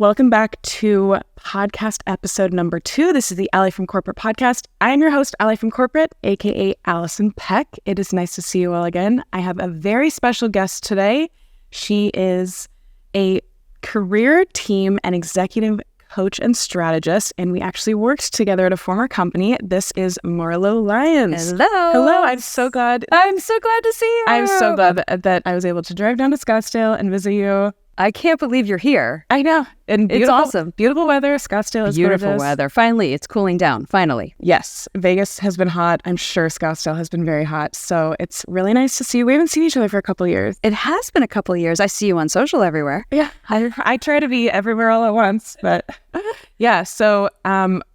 Welcome back to podcast episode number 2. This is the Alli From Corporate podcast. I am your host, Alli From Corporate, aka Allison Peck. It is nice to see you all again. I have a very special guest today. She is a career team and executive coach and strategist, and we actually worked together at a former company. This is Marlo Lyons. Hello. I'm so glad to see you. I'm so glad that I was able to drive down to Scottsdale and visit you. I can't believe you're here. I know. And it's awesome. Beautiful weather. Scottsdale is beautiful weather. Finally, it's cooling down. Finally. Yes. Vegas has been hot. I'm sure Scottsdale has been very hot. So it's really nice to see you. We haven't seen each other for a couple of years. It has been a couple of years. I see you on social everywhere. Yeah. I try to be everywhere all at once. But yeah. So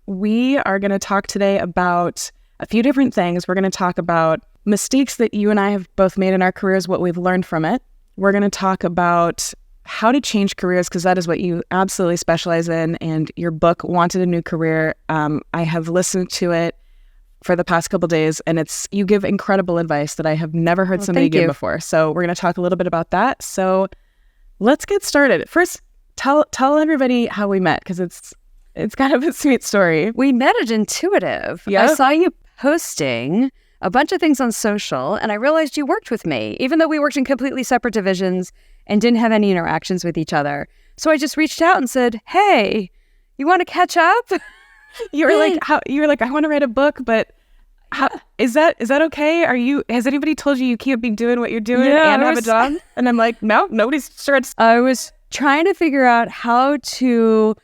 we are going to talk today about a few different things. We're going to talk about mistakes that you and I have both made in our careers, what we've learned from it. We're going to talk about how to change careers, because that is what you absolutely specialize in. And your book, Wanted a New Career, I have listened to it for the past couple of days, and you give incredible advice that I have never heard somebody give before. So we're going to talk a little bit about that. So let's get started. First, tell everybody how we met, because it's kind of a sweet story. We met at Intuitive. Yep. I saw you posting a bunch of things on social, and I realized you worked with me, even though we worked in completely separate divisions and didn't have any interactions with each other. So I just reached out and said, "Hey, you want to catch up?" You were like, "I want to write a book, but is that okay? Has anybody told you can't be doing what you're doing and have a job?" And I'm like, "No, nobody's sure." I was trying to figure out how to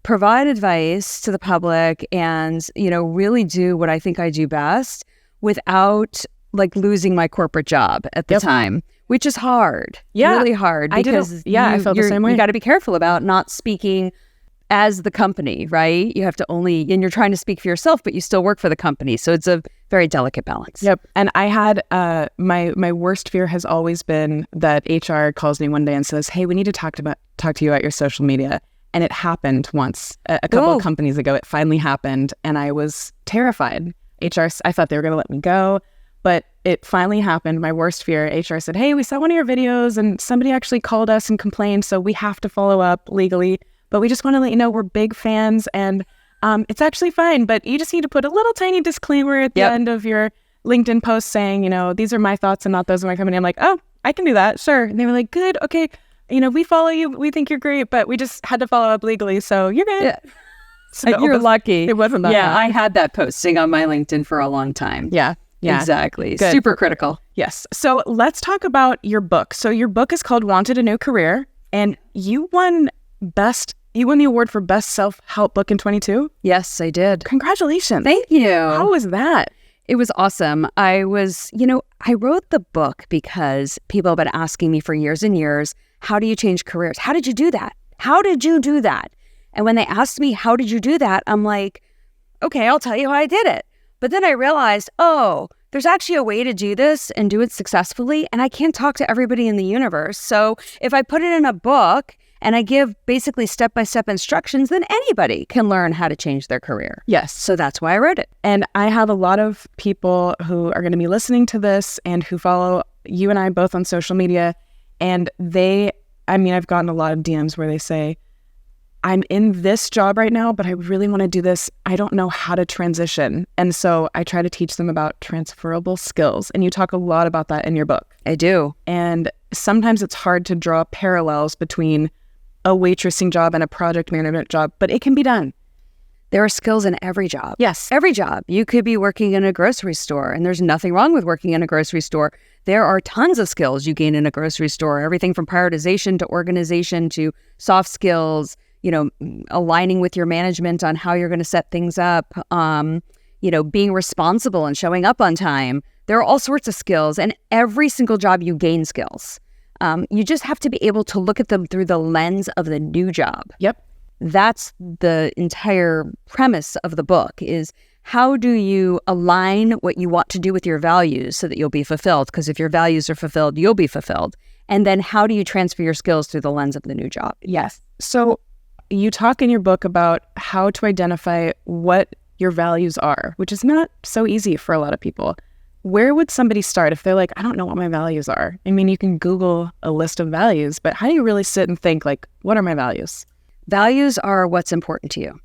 provide advice to the public and, really do what I think I do best without losing my corporate job at the time, which is hard. Yeah. Really hard. Because I felt the same way. You got to be careful about not speaking as the company, right? You have to and you're trying to speak for yourself, but you still work for the company. So it's a very delicate balance. Yep. And I had, my worst fear has always been that HR calls me one day and says, "Hey, we need to talk to you about your social media." And it happened once, a couple of companies ago. It finally happened, and I was terrified. I thought they were going to let me go, but it finally happened. My worst fear, HR said, "Hey, we saw one of your videos and somebody actually called us and complained, so we have to follow up legally, but we just want to let you know we're big fans, and it's actually fine, but you just need to put a little tiny disclaimer at the end of your LinkedIn post saying, these are my thoughts and not those of my company." I'm like, "Oh, I can do that, sure." And they were like, "Good, okay, we follow you, we think you're great, but we just had to follow up legally, so you're good." Yeah. So you're lucky. It wasn't that bad. I had that posting on my LinkedIn for a long time. Yeah. Exactly. Good. Super critical. Yes. So let's talk about your book. So your book is called Wanted a New Career, and you won the award for Best Self-Help Book in 22? Yes, I did. Congratulations. Thank you. How was that? It was awesome. I wrote the book because people have been asking me for years and years, how do you change careers? How did you do that? How did you do that? And when they asked me, how did you do that? I'm like, okay, I'll tell you how I did it. But then I realized, there's actually a way to do this and do it successfully. And I can't talk to everybody in the universe. So if I put it in a book and I give basically step-by-step instructions, then anybody can learn how to change their career. Yes. So that's why I wrote it. And I have a lot of people who are going to be listening to this and who follow you and I both on social media. And I've gotten a lot of DMs where they say, "I'm in this job right now, but I really want to do this. I don't know how to transition." And so I try to teach them about transferable skills. And you talk a lot about that in your book. I do. And sometimes it's hard to draw parallels between a waitressing job and a project management job, but it can be done. There are skills in every job. Yes. Every job. You could be working in a grocery store, and there's nothing wrong with working in a grocery store. There are tons of skills you gain in a grocery store, everything from prioritization to organization to soft skills, aligning with your management on how you're going to set things up, being responsible and showing up on time. There are all sorts of skills, and every single job you gain skills. You just have to be able to look at them through the lens of the new job. Yep. That's the entire premise of the book is how do you align what you want to do with your values so that you'll be fulfilled? Because if your values are fulfilled, you'll be fulfilled. And then how do you transfer your skills through the lens of the new job? Yes. So you talk in your book about how to identify what your values are, which is not so easy for a lot of people. Where would somebody start if they're like, "I don't know what my values are"? I mean, you can Google a list of values, but how do you really sit and think, what are my values? Values are what's important to you.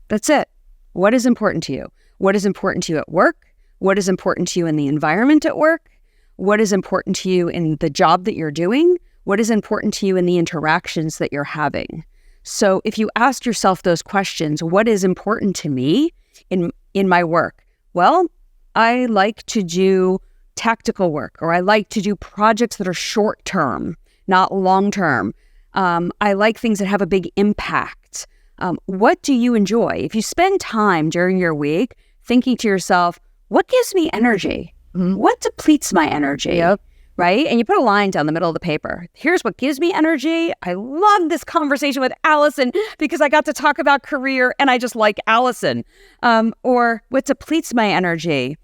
That's it. What is important to you? What is important to you at work? What is important to you in the environment at work? What is important to you in the job that you're doing? What is important to you in the interactions that you're having? So if you ask yourself those questions, what is important to me in my work? Well, I like to do tactical work, or I like to do projects that are short term, not long term. I like things that have a big impact. What do you enjoy? If you spend time during your week thinking to yourself, what gives me energy? What depletes my energy? Yep. Right? And you put a line down the middle of the paper. Here's what gives me energy. I love this conversation with Allison because I got to talk about career and I just like Allison. Or what depletes my energy?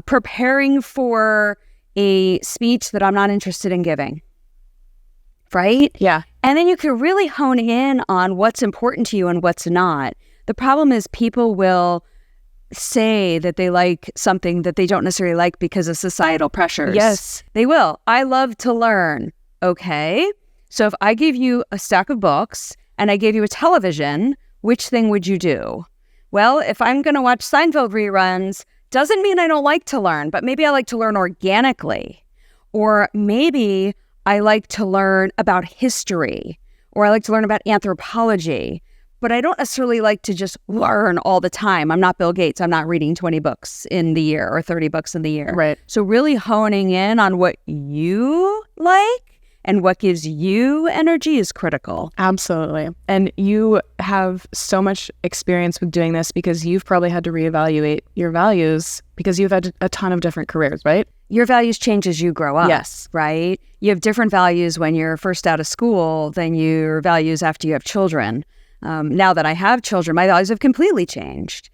Preparing for a speech that I'm not interested in giving. Right? Yeah. And then you can really hone in on what's important to you and what's not. The problem is people will say that they like something that they don't necessarily like because of societal pressures. Yes. They will. I love to learn. Okay. So if I gave you a stack of books and I gave you a television, which thing would you do? Well, if I'm going to watch Seinfeld reruns, doesn't mean I don't like to learn, but maybe I like to learn organically. Or maybe I like to learn about history, or I like to learn about anthropology. But I don't necessarily like to just learn all the time. I'm not Bill Gates. I'm not reading 20 books in the year or 30 books in the year. Right. So really honing in on what you like and what gives you energy is critical. Absolutely. And you have so much experience with doing this because you've probably had to reevaluate your values because you've had a ton of different careers, right? Your values change as you grow up. Yes. Right? You have different values when you're first out of school than your values after you have children. Now that I have children, my values have completely changed.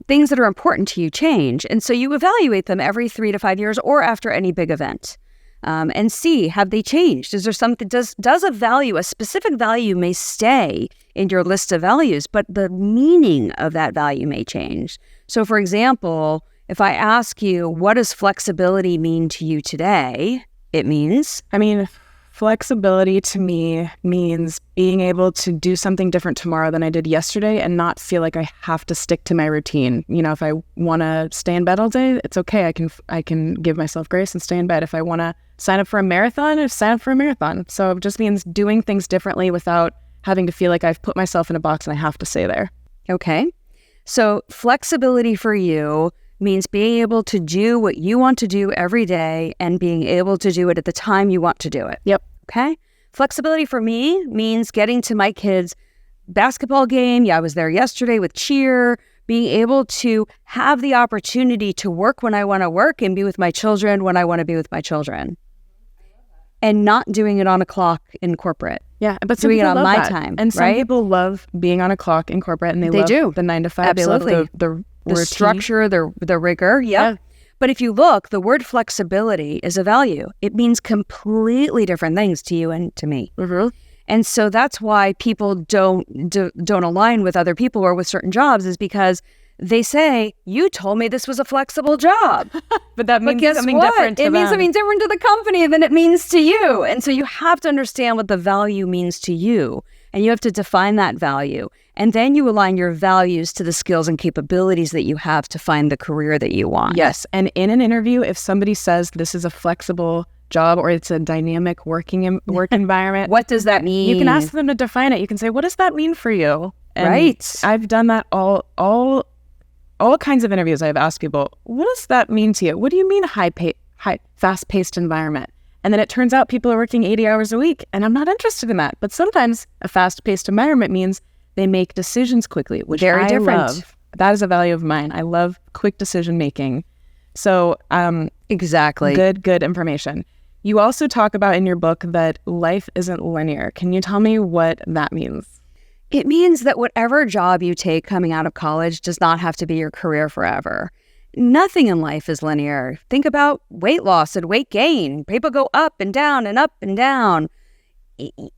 Things that are important to you change. And so you evaluate them every 3 to 5 years or after any big event and see, have they changed? Is there something, does a value, a specific value may stay in your list of values, but the meaning of that value may change. So for example, if I ask you, what does flexibility mean to you today? It means? Flexibility to me means being able to do something different tomorrow than I did yesterday and not feel like I have to stick to my routine. You know, if I want to stay in bed all day, it's okay. I can give myself grace and stay in bed. If I want to sign up for a marathon, I sign up for a marathon. So it just means doing things differently without having to feel like I've put myself in a box and I have to stay there. Okay. So flexibility for you means being able to do what you want to do every day and being able to do it at the time you want to do it. Yep. Okay. Flexibility for me means getting to my kids' basketball game. Yeah, I was there yesterday with cheer, being able to have the opportunity to work when I want to work and be with my children when I want to be with my children. And not doing it on a clock in corporate. Yeah, but some doing it people on love my that. time. And some right? people love being on a clock in corporate, and they love do. the 9 to 5. Absolutely. They love the routine. Structure, the rigor. Yep. Yeah. But if you look, the word flexibility is a value. It means completely different things to you and to me. Mm-hmm. And so that's why people don't align with other people or with certain jobs, is because they say, you told me this was a flexible job. But that means something what? different to It means them. something different to the company than it means to you. And so you have to understand what the value means to you. And you have to define that value. And then you align your values to the skills and capabilities that you have to find the career that you want. Yes. And in an interview, if somebody says this is a flexible job or it's a dynamic work environment, what does that mean? You can ask them to define it. You can say, what does that mean for you? And right. I've done that all kinds of interviews. I've asked people, what does that mean to you? What do you mean fast-paced environment? And then it turns out people are working 80 hours a week, and I'm not interested in that. But sometimes a fast-paced environment means they make decisions quickly, which Very I different. love. That is a value of mine. I love quick decision making. So exactly. Good information. You also talk about in your book that life isn't linear. Can you tell me what that means? It means that whatever job you take coming out of college does not have to be your career forever. Nothing in life is linear. Think about weight loss and weight gain. People go up and down and up and down.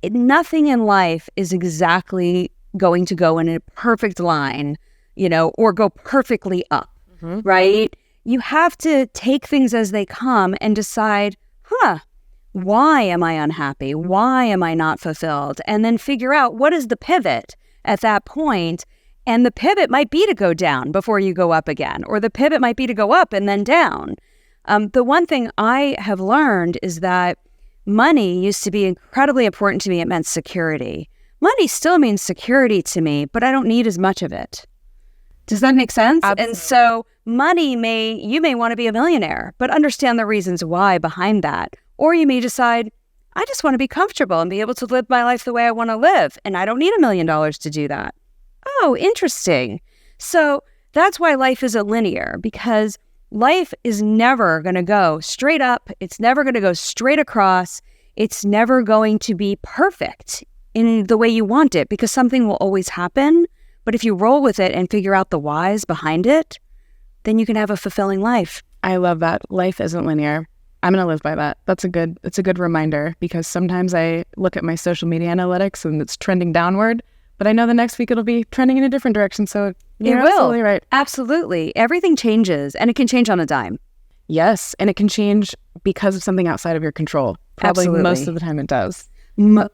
Nothing in life is exactly going to go in a perfect line, or go perfectly up, right? You have to take things as they come and decide, why am I unhappy? Why am I not fulfilled? And then figure out, what is the pivot? at that point, and the pivot might be to go down before you go up again, or the pivot might be to go up and then down. The one thing I have learned is that money used to be incredibly important to me. It meant security. Money still means security to me, but I don't need as much of it. Does that make sense? Absolutely. And so you may want to be a millionaire, but understand the reasons why behind that. Or you may decide, I just want to be comfortable and be able to live my life the way I want to live, and I don't need $1 million to do that. Oh, interesting. So that's why life isn't linear, because life is never going to go straight up. It's never going to go straight across. It's never going to be perfect in the way you want it, because something will always happen. But if you roll with it and figure out the whys behind it, then you can have a fulfilling life. I love that. Life isn't linear. I'm going to live by that. It's a good reminder, because sometimes I look at my social media analytics and it's trending downward, but I know the next week it'll be trending in a different direction. So you're absolutely right. Absolutely. Everything changes, and it can change on a dime. Yes. And it can change because of something outside of your control. Probably Absolutely. Most of the time it does.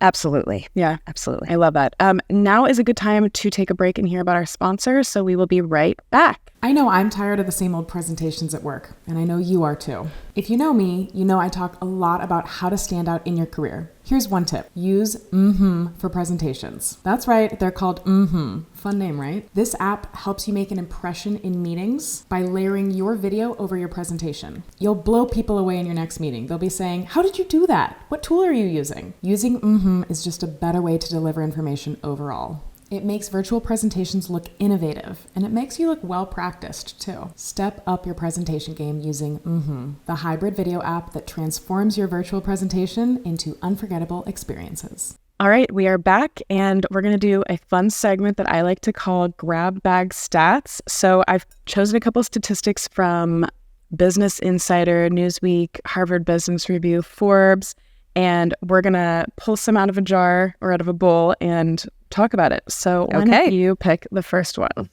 Absolutely. Yeah. Absolutely. I love that. Now is a good time to take a break and hear about our sponsor. So we will be right back. I know I'm tired of the same old presentations at work, and I know you are too. If you know me, you know I talk a lot about how to stand out in your career. Here's one tip. Use for presentations. That's right, they're called Fun name, right? This app helps you make an impression in meetings by layering your video over your presentation. You'll blow people away in your next meeting. They'll be saying, how did you do that? What tool are you using? Using is just a better way to deliver information overall. It makes virtual presentations look innovative, and it makes you look well-practiced, too. Step up your presentation game using the hybrid video app that transforms your virtual presentation into unforgettable experiences. All right, we are back, and we're going to do a fun segment that I like to call Grab Bag Stats. So I've chosen a couple statistics from Business Insider, Newsweek, Harvard Business Review, Forbes, and we're going to pull some out of a jar or out of a bowl and talk about it. So why don't you pick the first one?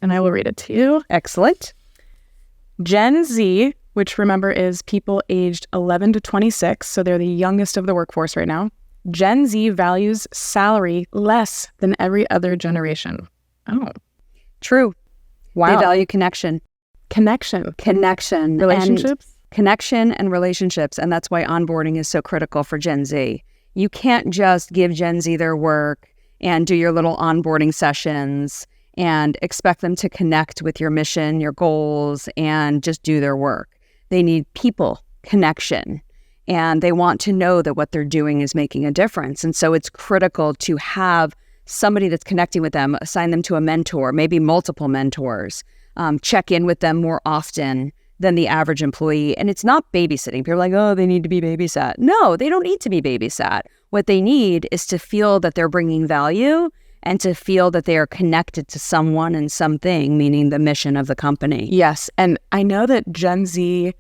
And I will read it to you. Excellent. Gen Z, which remember is people aged 11 to 26, so they're the youngest of the workforce right now. Gen Z values salary less than every other generation. Oh. True. Wow. They value connection. Connection. Relationships? Connection and relationships. And that's why onboarding is so critical for Gen Z. You can't just give Gen Z their work and do your little onboarding sessions and expect them to connect with your mission, your goals, and just do their work. They need people connection, and they want to know that what they're doing is making a difference. And so it's critical to have somebody that's connecting with them, assign them to a mentor, maybe multiple mentors, check in with them more often than the average employee. And it's not babysitting. People are like, oh, they need to be babysat. No, they don't need to be babysat. What they need is to feel that they're bringing value and to feel that they are connected to someone and something, meaning the mission of the company. Yes. And I know that Gen Z,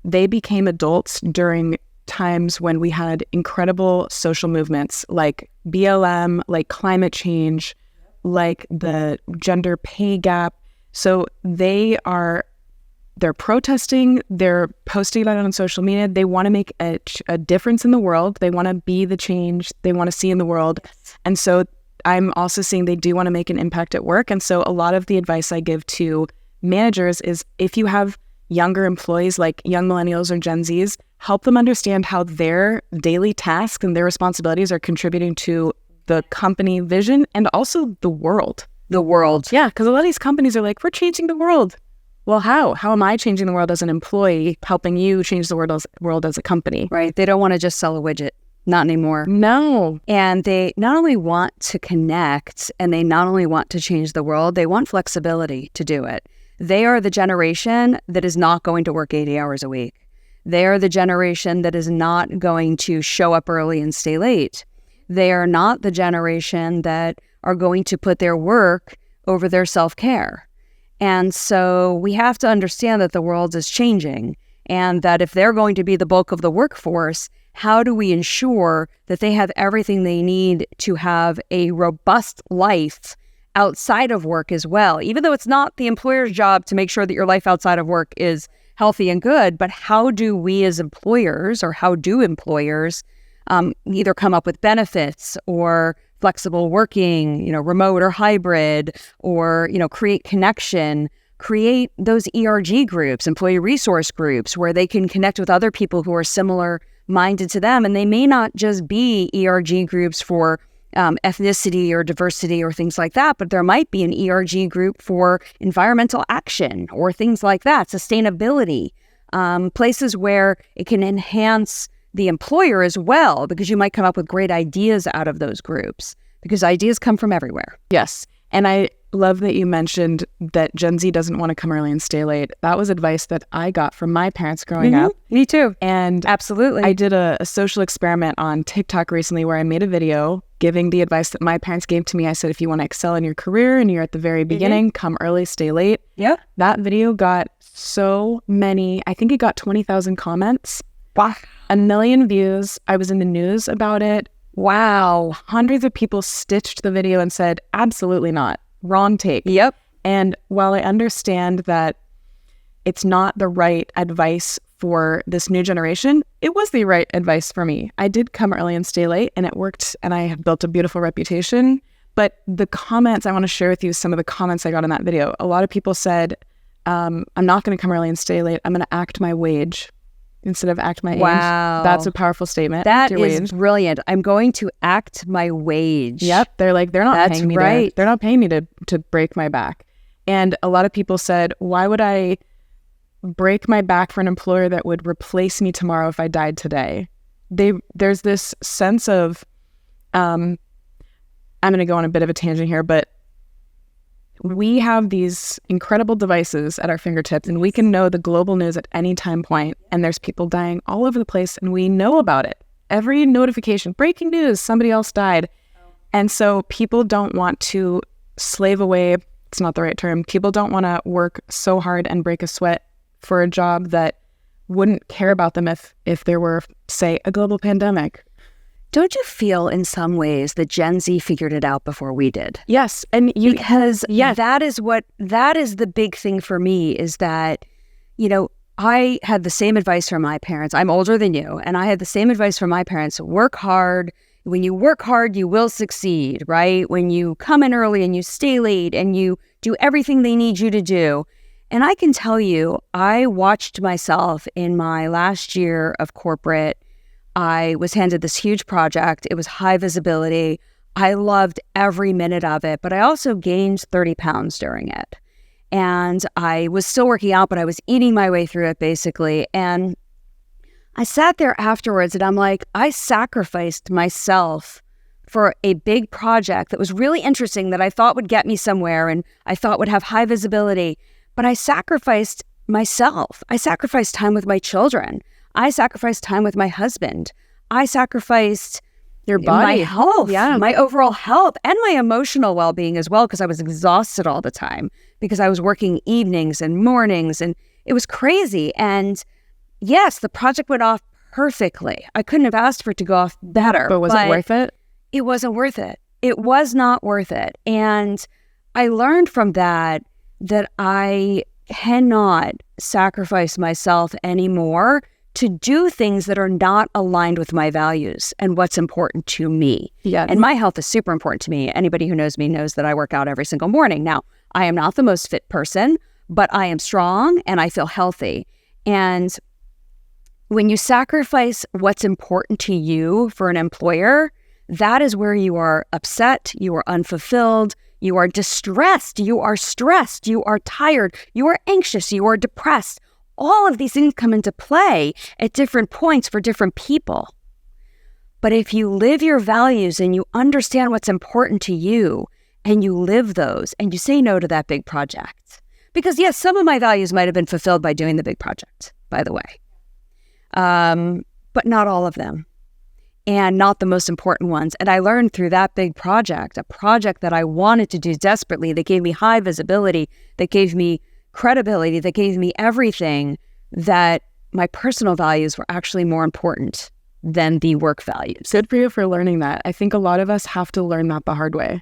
they became adults during times when we had incredible social movements like BLM, like climate change, like the gender pay gap. So they're protesting, they're posting about it on social media. They want to make a difference in the world. They want to be the change they want to see in the world. And so I'm also seeing they do want to make an impact at work. And so a lot of the advice I give to managers is if you have younger employees like young millennials or Gen Zs, help them understand how their daily tasks and their responsibilities are contributing to the company vision and also the world. The world. Yeah, because a lot of these companies are like, we're changing the world. Well, how? How am I changing the world as an employee, helping you change the world as a company? Right. They don't want to just sell a widget. Not anymore. No. And they not only want to connect and they not only want to change the world, they want flexibility to do it. They are the generation that is not going to work 80 hours a week. They are the generation that is not going to show up early and stay late. They are not the generation that are going to put their work over their self-care. And so we have to understand that the world is changing and that if they're going to be the bulk of the workforce, how do we ensure that they have everything they need to have a robust life outside of work as well? Even though it's not the employer's job to make sure that your life outside of work is healthy and good, but how do we as employers or how do employers either come up with benefits or flexible working, remote or hybrid, or, create connection, create those ERG groups, employee resource groups, where they can connect with other people who are similar minded to them. And they may not just be ERG groups for ethnicity or diversity or things like that, but there might be an ERG group for environmental action or things like that, sustainability, places where it can enhance the employer as well, because you might come up with great ideas out of those groups, because ideas come from everywhere. Yes. And I love that you mentioned that Gen Z doesn't want to come early and stay late. That was advice that I got from my parents growing up. Me too. And absolutely. I did a social experiment on TikTok recently where I made a video giving the advice that my parents gave to me. I said, if you want to excel in your career and you're at the very beginning, come early, stay late. Yeah. That video got so many, I think it got 20,000 comments. Wow. 1 million views. I was in the news about it. Wow. Hundreds of people stitched the video and said, absolutely not. Wrong take. Yep. And while I understand that it's not the right advice for this new generation, it was the right advice for me. I did come early and stay late, and it worked, and I have built a beautiful reputation. But the comments, I want to share with you some of the comments I got in that video. A lot of people said, I'm not going to come early and stay late. I'm going to act my wage instead of act my age. Wow. That's a powerful statement. That is brilliant. I'm going to act my wage. Yep. They're like, they're not That's paying me right. they're not paying me to break my back. And a lot of people said, why would I break my back for an employer that would replace me tomorrow if I died today? There's this sense of, I'm going to go on a bit of a tangent here, but we have these incredible devices at our fingertips, and we can know the global news at any time point, and there's people dying all over the place, and we know about it. Every notification, breaking news, somebody else died. And so people don't want to slave away, it's not the right term, people don't want to work so hard and break a sweat for a job that wouldn't care about them if there were, say, a global pandemic. Don't you feel in some ways that Gen Z figured it out before we did? Yes. Because that is the big thing for me, is that, I had the same advice from my parents. I'm older than you, and I had the same advice from my parents. Work hard. When you work hard, you will succeed, right? When you come in early and you stay late and you do everything they need you to do. And I can tell you, I watched myself in my last year of corporate. I was handed this huge project. It was high visibility. I loved every minute of it, but I also gained 30 pounds during it. And I was still working out, but I was eating my way through it basically. And I sat there afterwards and I'm like, I sacrificed myself for a big project that was really interesting, that I thought would get me somewhere and I thought would have high visibility. But I sacrificed myself. I sacrificed time with my children. I sacrificed time with my husband. I sacrificed your body, my health, my overall health, and my emotional well-being as well, because I was exhausted all the time, because I was working evenings and mornings, and it was crazy. And yes, the project went off perfectly. I couldn't have asked for it to go off better. But was it worth it? It wasn't worth it. It was not worth it. And I learned from that I cannot sacrifice myself anymore to do things that are not aligned with my values and what's important to me. Yeah. And my health is super important to me. Anybody who knows me knows that I work out every single morning. Now, I am not the most fit person, but I am strong and I feel healthy. And when you sacrifice what's important to you for an employer, that is where you are upset, you are unfulfilled, you are distressed, you are stressed, you are tired, you are anxious, you are depressed. All of these things come into play at different points for different people. But if you live your values and you understand what's important to you and you live those and you say no to that big project, because yes, some of my values might have been fulfilled by doing the big project, by the way, but not all of them, and not the most important ones. And I learned through that big project, a project that I wanted to do desperately, that gave me high visibility, that gave me credibility, that gave me everything, that my personal values were actually more important than the work values. Good for you for learning that. I think a lot of us have to learn that the hard way.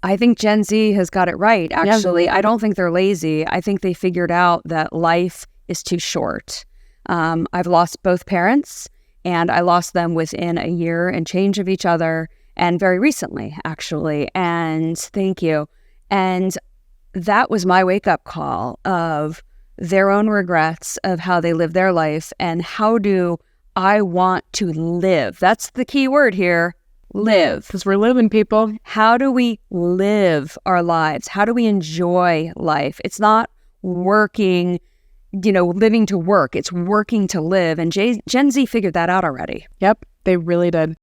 I think Gen Z has got it right, actually. Yeah. I don't think they're lazy. I think they figured out that life is too short. I've lost both parents, and I lost them within a year and change of each other. and very recently, actually. And thank you. And that was my wake-up call of their own regrets of how they live their life and how do I want to live. That's the key word here, live. Because we're living, people. How do we live our lives? How do we enjoy life? It's not working, living to work. It's working to live. And Gen Z figured that out already. Yep, they really did.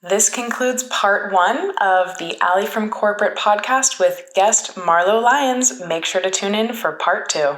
This concludes part 1 of the Alli From Corporate podcast with guest Marlo Lyons. Make sure to tune in for part 2.